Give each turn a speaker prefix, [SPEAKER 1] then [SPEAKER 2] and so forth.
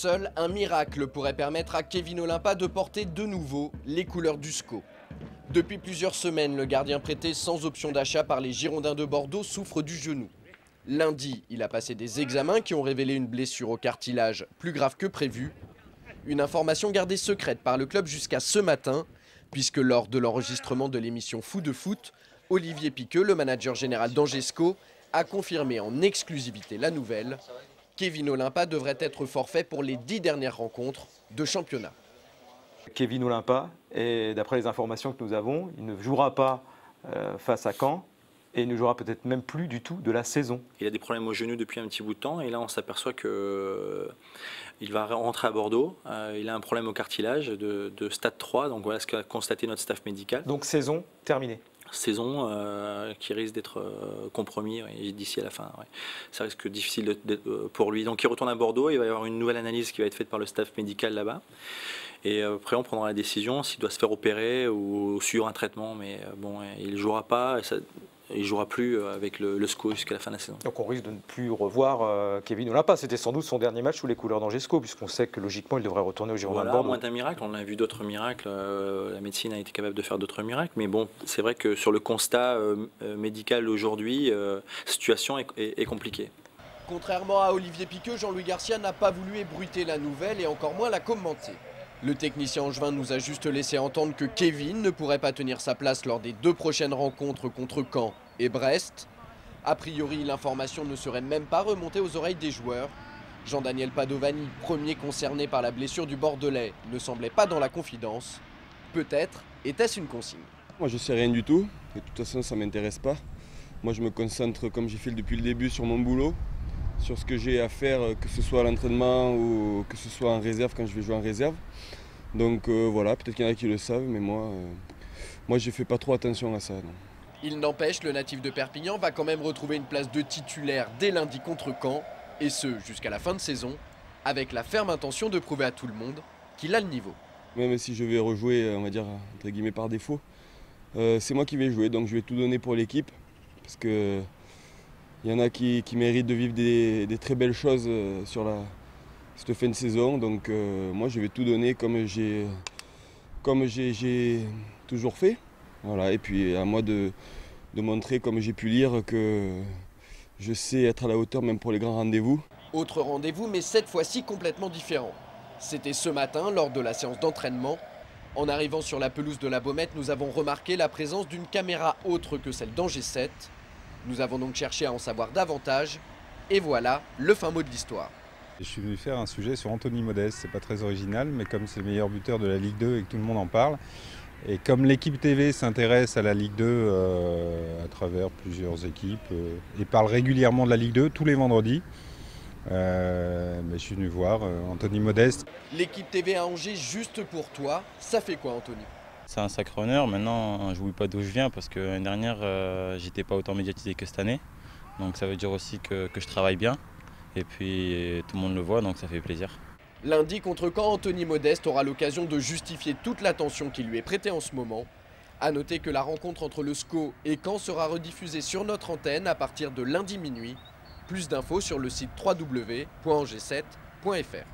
[SPEAKER 1] Seul un miracle pourrait permettre à Kevin Olimpa de porter de nouveau les couleurs du SCO. Depuis plusieurs semaines, le gardien prêté sans option d'achat par les Girondins de Bordeaux souffre du genou. Lundi, il a passé des examens qui ont révélé une blessure au cartilage plus grave que prévu. Une information gardée secrète par le club jusqu'à ce matin, puisque lors de l'enregistrement de l'émission Fou de Foot, Olivier Piqueux, le manager général d'Angesco, a confirmé en exclusivité la nouvelle. Kevin Olimpa devrait être forfait pour les 10 dernières rencontres de championnat.
[SPEAKER 2] Kevin Olimpa, et d'après les informations que nous avons, il ne jouera pas face à Caen et il ne jouera peut-être même plus du tout de la saison.
[SPEAKER 3] Il a des problèmes au genou depuis un petit bout de temps et là on s'aperçoit qu'il va rentrer à Bordeaux. Il a un problème au cartilage de stade 3, donc voilà ce qu'a constaté notre staff médical.
[SPEAKER 2] Donc saison terminée.
[SPEAKER 3] Saison qui risque d'être compromis d'ici à la fin. Ouais. Ça risque difficile pour lui. Donc il retourne à Bordeaux, il va y avoir une nouvelle analyse qui va être faite par le staff médical là-bas. Et après on prendra la décision s'il doit se faire opérer ou suivre un traitement. Mais bon, il ne jouera pas, il ne jouera plus avec le SCO jusqu'à la fin de la saison.
[SPEAKER 2] Donc on risque de ne plus revoir Kevin Olimpa. C'était sans doute son dernier match sous les couleurs d'Angesco, puisqu'on sait que logiquement il devrait retourner au Girondins de Bordeaux.
[SPEAKER 3] Moins d'un miracle, on a vu d'autres miracles, la médecine a été capable de faire d'autres miracles, mais bon, c'est vrai que sur le constat médical aujourd'hui, la situation est compliquée.
[SPEAKER 1] Contrairement à Olivier Piqueux, Jean-Louis Garcia n'a pas voulu ébruiter la nouvelle et encore moins la commenter. Le technicien angevin nous a juste laissé entendre que Kevin ne pourrait pas tenir sa place lors des 2 prochaines rencontres contre Caen et Brest. A priori, l'information ne serait même pas remontée aux oreilles des joueurs. Jean-Daniel Padovani, premier concerné par la blessure du Bordelais, ne semblait pas dans la confidence. Peut-être était-ce une consigne.
[SPEAKER 4] Moi je sais rien du tout, de toute façon ça ne m'intéresse pas. Moi je me concentre comme j'ai fait depuis le début sur mon boulot, sur ce que j'ai à faire, que ce soit à l'entraînement ou que ce soit en réserve quand je vais jouer en réserve. Donc voilà, peut-être qu'il y en a qui le savent, mais moi je ne fais pas trop attention à ça. Non.
[SPEAKER 1] Il n'empêche, le natif de Perpignan va quand même retrouver une place de titulaire dès lundi contre Caen, et ce jusqu'à la fin de saison, avec la ferme intention de prouver à tout le monde qu'il a le niveau.
[SPEAKER 4] Même si je vais rejouer, on va dire, entre guillemets par défaut, c'est moi qui vais jouer, donc je vais tout donner pour l'équipe, parce qu'il y en a qui méritent de vivre des très belles choses sur cette fin de saison, donc moi je vais tout donner comme j'ai toujours fait. Voilà, et puis à moi de montrer, comme j'ai pu lire, que je sais être à la hauteur même pour les grands rendez-vous.
[SPEAKER 1] Autre rendez-vous, mais cette fois-ci complètement différent. C'était ce matin, lors de la séance d'entraînement. En arrivant sur la pelouse de la Baumette, nous avons remarqué la présence d'une caméra autre que celle d'Angers 7. Nous avons donc cherché à en savoir davantage. Et voilà le fin mot de l'histoire.
[SPEAKER 5] Je suis venu faire un sujet sur Anthony Modeste. C'est pas très original, mais comme c'est le meilleur buteur de la Ligue 2 et que tout le monde en parle, et comme l'équipe TV s'intéresse à la Ligue 2 à travers plusieurs équipes et parle régulièrement de la Ligue 2 tous les vendredis, je suis venu voir Anthony Modeste.
[SPEAKER 1] L'équipe TV à Angers juste pour toi, ça fait quoi Anthony?
[SPEAKER 6] C'est un sacré honneur. Maintenant, je n'oublie pas d'où je viens parce que l'année dernière, j'étais pas autant médiatisé que cette année. Donc ça veut dire aussi que je travaille bien. Et puis tout le monde le voit, donc ça fait plaisir.
[SPEAKER 1] Lundi contre Caen, Anthony Modeste aura l'occasion de justifier toute l'attention qui lui est prêtée en ce moment. A noter que la rencontre entre le SCO et Caen sera rediffusée sur notre antenne à partir de lundi minuit. Plus d'infos sur le site www.angers7.fr.